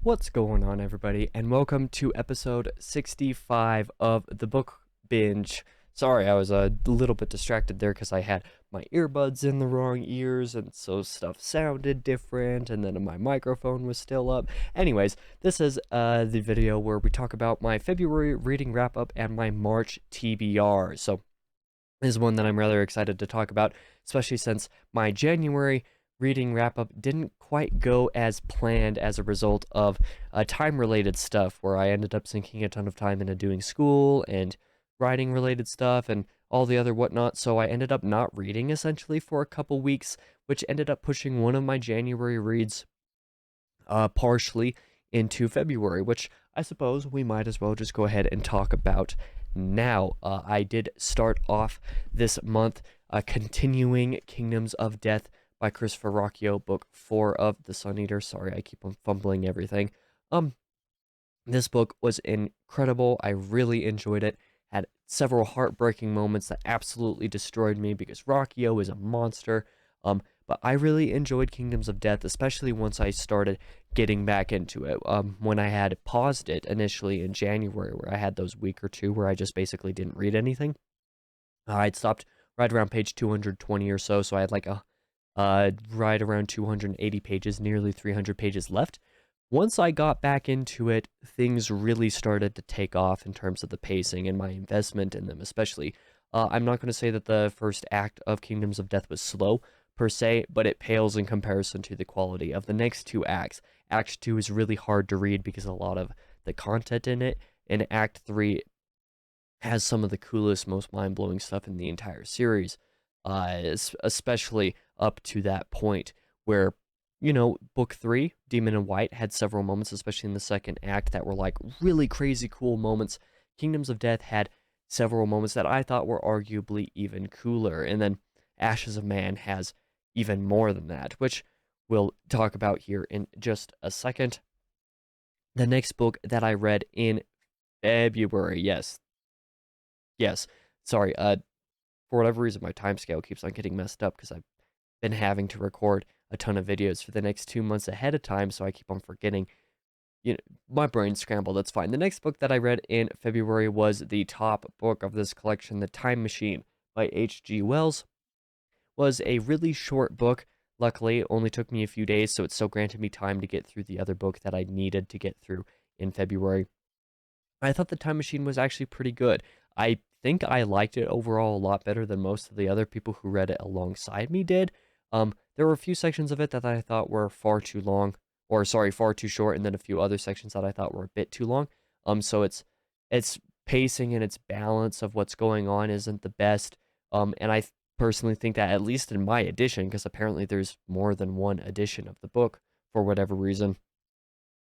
What's going on, everybody, and welcome to episode 65 of the Book Binge. Sorry, I was a little bit distracted there because I had my earbuds in the wrong ears, and so stuff sounded different, and then my microphone was still up. Anyways, this is the video where we talk about my February reading wrap-up and my March TBR. So, this is one that I'm rather excited to talk about, especially since my January reading wrap up didn't quite go as planned as a result of time related stuff, where I ended up sinking a ton of time into doing school and writing related stuff and all the other whatnot. So I ended up not reading essentially for a couple weeks, which ended up pushing one of my January reads partially into February, which I suppose we might as well just go ahead and talk about now. I did start off this month continuing Kingdoms of Death by Christopher Rocchio, book 4 of the Sun Eater. Sorry, I keep on fumbling everything. This book was incredible. I really enjoyed it. Had several heartbreaking moments that absolutely destroyed me because Rocchio is a monster. But I really enjoyed Kingdoms of Death, especially once I started getting back into it. When I had paused it initially in January, where I had those week or two where I just basically didn't read anything. I'd stopped right around page 220 or so, so I had like a right around 280 pages, nearly 300 pages left. Once I got back into it, things really started to take off in terms of the pacing and my investment in them, especially. I'm not going to say that the first act of Kingdoms of Death was slow, per se, but it pales in comparison to the quality of the next two acts. Act 2 is really hard to read because a lot of the content in it, and Act 3 has some of the coolest, most mind-blowing stuff in the entire series, especially up to that point where, Book 3, Demon in White, had several moments, especially in the second act, that were like really crazy cool moments. Kingdoms of Death had several moments that I thought were arguably even cooler, and then Ashes of Man has even more than that, which we'll talk about here in just a second. The next book that I read in February, yes, sorry, for whatever reason, my timescale keeps on getting messed up because I've been having to record a ton of videos for the next 2 months ahead of time, so I keep on forgetting. My brain's scrambled, that's fine. The next book that I read in February was the top book of this collection, The Time Machine by H.G. Wells. Was a really short book. Luckily, it only took me a few days, so it still granted me time to get through the other book that I needed to get through in February. I thought The Time Machine was actually pretty good. I think I liked it overall a lot better than most of the other people who read it alongside me did. There were a few sections of it that I thought were far too long, or sorry, far too short, and then a few other sections that I thought were a bit too long. So its pacing and its balance of what's going on isn't the best. And I personally think that, at least in my edition, because apparently there's more than one edition of the book for whatever reason,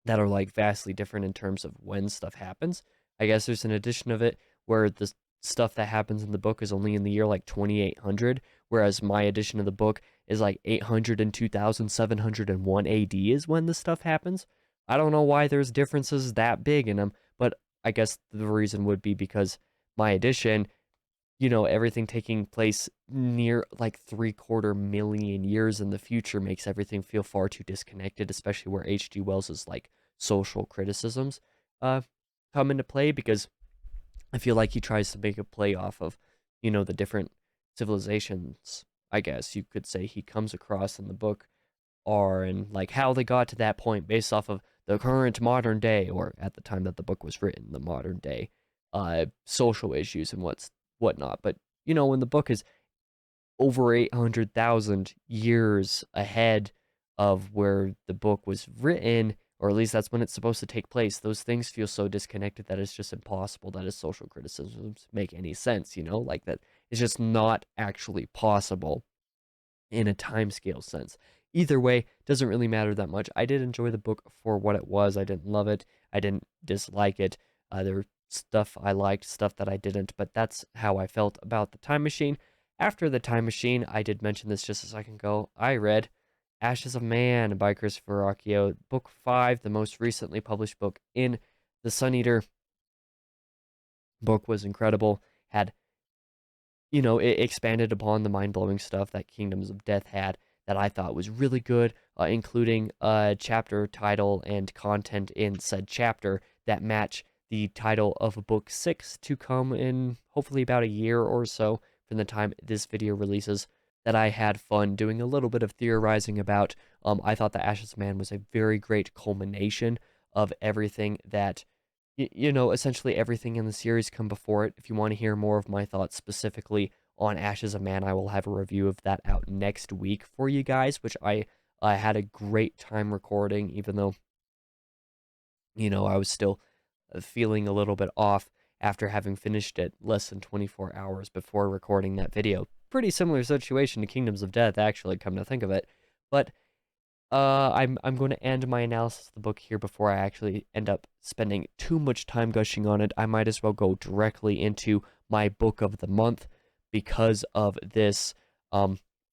that are like vastly different in terms of when stuff happens. I guess there's an edition of it where the stuff that happens in the book is only in the year like 2800, whereas my edition of the book is like 802,701 AD is when the stuff happens. I don't know why there's differences that big in them, but I guess the reason would be because my edition, everything taking place near like 750,000 years in the future makes everything feel far too disconnected, especially where H.G. Wells's like social criticisms come into play, because I feel like he tries to make a play off of, the different civilizations, I guess you could say, he comes across in the book are, and like how they got to that point based off of the current modern day, or at the time that the book was written, the modern day social issues and whatnot. But when the book is over 800,000 years ahead of where the book was written, or at least that's when it's supposed to take place, those things feel so disconnected that it's just impossible that his social criticisms make any sense, like that it's just not actually possible in a timescale sense. Either way, doesn't really matter that much. I did enjoy the book for what it was. I didn't love it. I didn't dislike it. There were stuff I liked, stuff that I didn't, but that's how I felt about The Time Machine. After The Time Machine, I did mention this just a second ago, I read Ashes of Man by Christopher Rocchio, book 5, the most recently published book in the Sun Eater. Book was incredible. Had, it expanded upon the mind-blowing stuff that Kingdoms of Death had. that I thought was really good, including a chapter title and content in said chapter that match the title of book 6 to come in hopefully about a year or so from the time this video releases, that I had fun doing a little bit of theorizing about. I thought The Ashes Man was a very great culmination of everything that, essentially everything in the series come before it. If you want to hear more of my thoughts specifically on Ashes of Man, I will have a review of that out next week for you guys, which I had a great time recording, even though, I was still feeling a little bit off after having finished it less than 24 hours before recording that video. Pretty similar situation to Kingdoms of Death, actually, come to think of it. But I'm going to end my analysis of the book here before I actually end up spending too much time gushing on it. I might as well go directly into my book of the month because of this.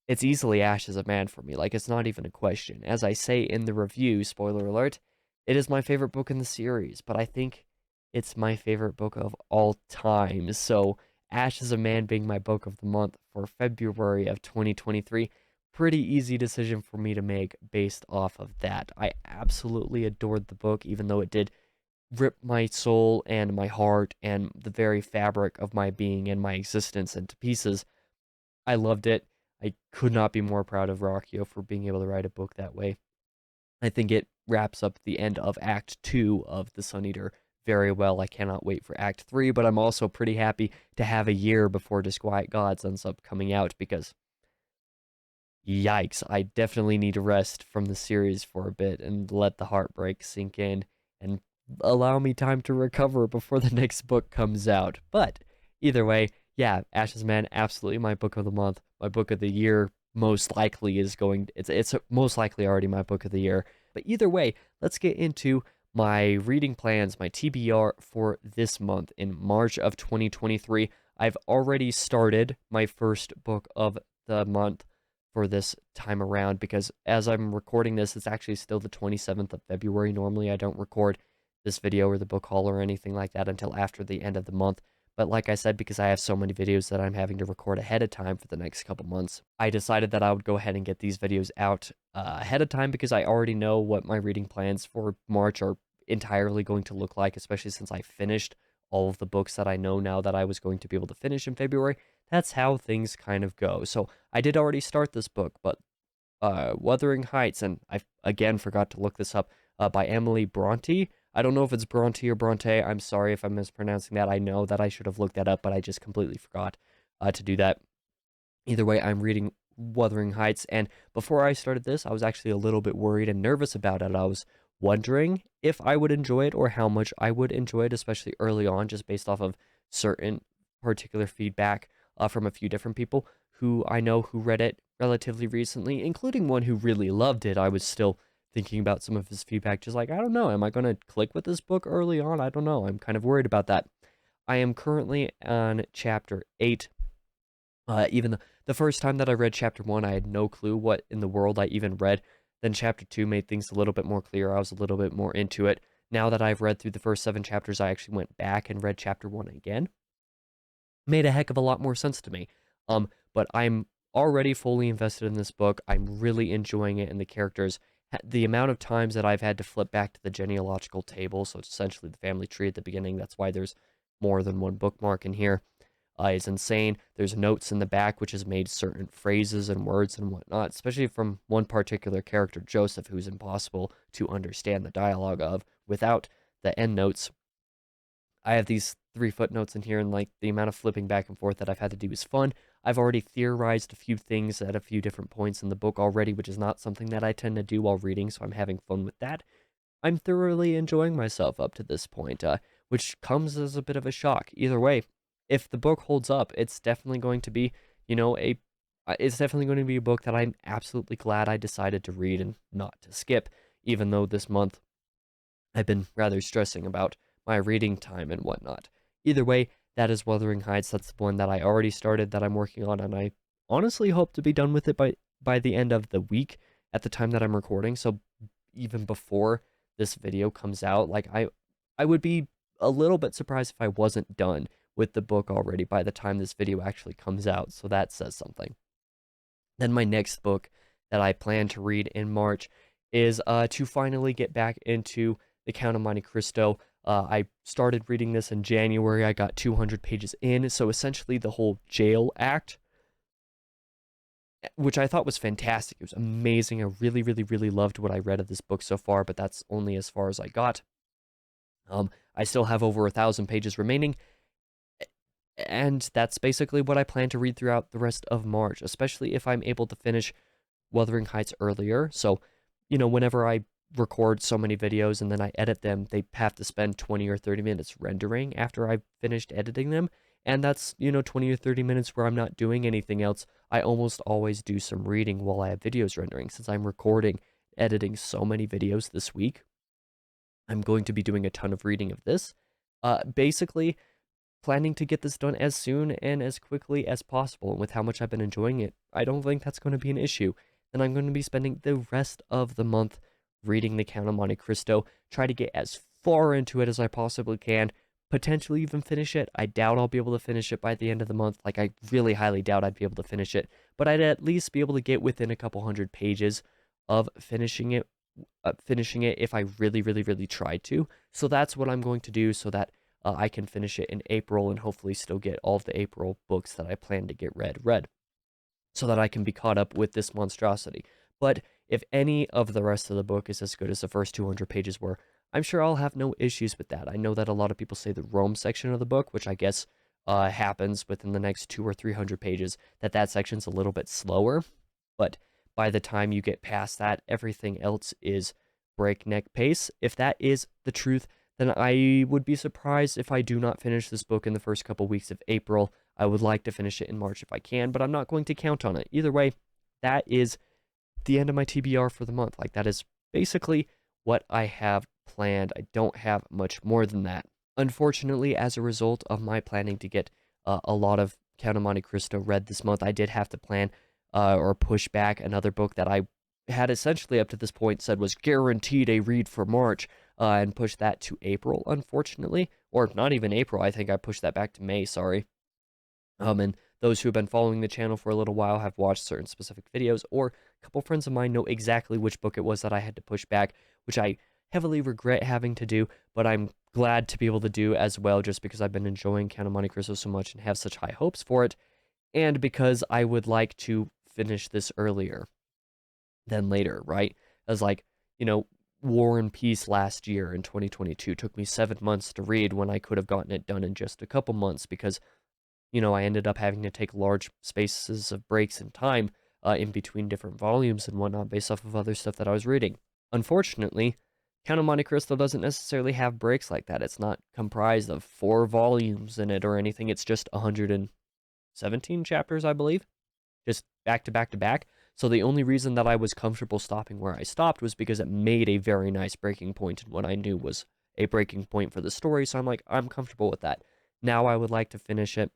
It's easily Ashes of Man for me. Like, it's not even a question. As I say in the review, spoiler alert, it is my favorite book in the series, but I think it's my favorite book of all time. So, Ashes of Man being my book of the month for February of 2023, pretty easy decision for me to make based off of that. I absolutely adored the book, even though it did rip my soul and my heart and the very fabric of my being and my existence into pieces. I loved it. I could not be more proud of Rockio for being able to write a book that way. I think it wraps up the end of Act 2 of The Sun Eater very well. I cannot wait for Act 3, but I'm also pretty happy to have a year before Disquiet Gods ends up coming out because, yikes, I definitely need to rest from the series for a bit and let the heartbreak sink in and allow me time to recover before the next book comes out. But either way, yeah, Ashes Man, absolutely my book of the month. My book of the year most likely is going, it's most likely already my book of the year. But either way, let's get into my reading plans, my TBR for this month in March of 2023. I've already started my first book of the month for this time around because as I'm recording this, it's actually still the 27th of February. Normally, I don't record this video or the book haul or anything like that until after the end of the month. But like I said, because I have so many videos that I'm having to record ahead of time for the next couple months, I decided that I would go ahead and get these videos out ahead of time because I already know what my reading plans for March are entirely going to look like, especially since I finished all of the books that I know now that I was going to be able to finish in February. That's how things kind of go. So I did already start this book, but Wuthering Heights, and I again forgot to look this up, by Emily Bronte. I don't know if it's Bronte or Bronte. I'm sorry if I'm mispronouncing that. I know that I should have looked that up, but I just completely forgot to do that. Either way, I'm reading Wuthering Heights, and before I started this, I was actually a little bit worried and nervous about it. I was wondering if I would enjoy it or how much I would enjoy it, especially early on, just based off of certain particular feedback from a few different people who I know who read it relatively recently, including one who really loved it. I was still thinking about some of his feedback, just like, I don't know, am I going to click with this book early on? I don't know. I'm kind of worried about that. I am currently on chapter 8. Even the first time that I read chapter 1, I had no clue what in the world I even read. Then chapter 2 made things a little bit more clear. I was a little bit more into it. Now that I've read through the first 7 chapters, I actually went back and read chapter 1 again. Made a heck of a lot more sense to me. But I'm already fully invested in this book. I'm really enjoying it and the characters. The amount of times that I've had to flip back to the genealogical table, so it's essentially the family tree at the beginning. That's why there's more than one bookmark in here. Is insane. There's notes in the back which has made certain phrases and words and whatnot, especially from one particular character, Joseph, who's impossible to understand the dialogue of without the end notes. I have these 3 footnotes in here, and like the amount of flipping back and forth that I've had to do is fun. I've already theorized a few things at a few different points in the book already, which is not something that I tend to do while reading, so I'm having fun with that. I'm thoroughly enjoying myself up to this point, which comes as a bit of a shock. Either way, if the book holds up, it's definitely going to be, it's definitely going to be a book that I'm absolutely glad I decided to read and not to skip, even though this month I've been rather stressing about my reading time and whatnot. Either way, that is Wuthering Heights. That's the one that I already started that I'm working on, and I honestly hope to be done with it by the end of the week at the time that I'm recording. So even before this video comes out, like I would be a little bit surprised if I wasn't done with the book already by the time this video actually comes out. So that says something. Then my next book that I plan to read in March is to finally get back into The Count of Monte Cristo. I started reading this in January. I got 200 pages in, so essentially the whole jail act, which I thought was fantastic. It was amazing. I really, really, really loved what I read of this book so far, but that's only as far as I got. I still have over 1,000 pages remaining, and that's basically what I plan to read throughout the rest of March, especially if I'm able to finish Wuthering Heights earlier. So, whenever I record so many videos and then I edit them, they have to spend 20 or 30 minutes rendering after I've finished editing them. And that's, 20 or 30 minutes where I'm not doing anything else. I almost always do some reading while I have videos rendering. Since I'm recording, editing so many videos this week, I'm going to be doing a ton of reading of this. Basically, planning to get this done as soon and as quickly as possible. And with how much I've been enjoying it, I don't think that's going to be an issue. And I'm going to be spending the rest of the month reading The Count of Monte Cristo, try to get as far into it as I possibly can, potentially even finish it. I doubt I'll be able to finish it by the end of the month. Like, I really highly doubt I'd be able to finish it, but I'd at least be able to get within a couple hundred pages of finishing it if I really, really, really tried to. So that's what I'm going to do so that I can finish it in April and hopefully still get all of the April books that I plan to get read, so that I can be caught up with this monstrosity. But if any of the rest of the book is as good as the first 200 pages were, I'm sure I'll have no issues with that. I know that a lot of people say the Rome section of the book, which I guess happens within the next 200 or 300 pages, that section's a little bit slower. But by the time you get past that, everything else is breakneck pace. If that is the truth, then I would be surprised if I do not finish this book in the first couple weeks of April. I would like to finish it in March if I can, but I'm not going to count on it. Either way, that is the end of my TBR for the month. Like, that is basically what I have planned. I don't have much more than that. Unfortunately, as a result of my planning to get a lot of Count of Monte Cristo read this month, I did have to plan or push back another book that I had essentially up to this point said was guaranteed a read for March, and push that to April, unfortunately. Or not even April, I think I pushed that back to May, sorry. And those who have been following the channel for a little while have watched certain specific videos, or a couple friends of mine know exactly which book it was that I had to push back, which I heavily regret having to do, but I'm glad to be able to do as well, just because I've been enjoying Count of Monte Cristo so much and have such high hopes for it, and because I would like to finish this earlier than later, right? As like, War and Peace last year in 2022 took me 7 months to read when I could have gotten it done in just a couple months because, I ended up having to take large spaces of breaks in time in between different volumes and whatnot based off of other stuff that I was reading. Unfortunately, Count of Monte Cristo doesn't necessarily have breaks like that. It's not comprised of 4 volumes in it or anything. It's just 117 chapters, I believe, just back to back to back. So the only reason that I was comfortable stopping where I stopped was because it made a very nice breaking point in what I knew was a breaking point for the story. So I'm like, I'm comfortable with that. Now I would like to finish it,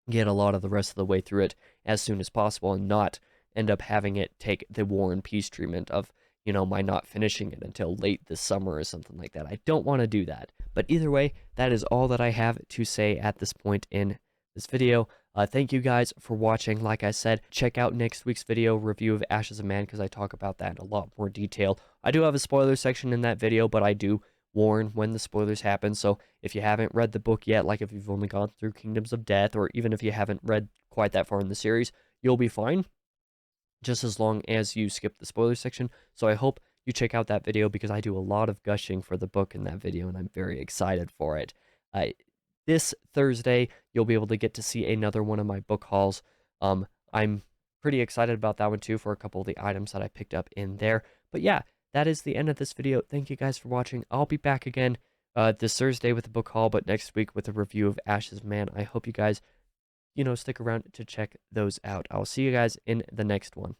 get a lot of the rest of the way through it as soon as possible, and not end up having it take the War and Peace treatment of, my not finishing it until late this summer or something like that. I don't want to do that. But either way, that is all that I have to say at this point in this video. Thank you guys for watching. Like I said, check out next week's video review of Ashes of Man, because I talk about that in a lot more detail. I do have a spoiler section in that video, but I do warn when the spoilers happen. So if you haven't read the book yet, like if you've only gone through Kingdoms of Death, or even if you haven't read quite that far in the series, you'll be fine, just as long as you skip the spoiler section. So I hope you check out that video, because I do a lot of gushing for the book in that video, and I'm very excited for it. This Thursday, you'll be able to get to see another one of my book hauls. I'm pretty excited about that one too, for a couple of the items that I picked up in there. But yeah, that is the end of this video. Thank you guys for watching. I'll be back again this Thursday with a book haul, but next week with a review of Ashes of Man. I hope you guys, stick around to check those out. I'll see you guys in the next one.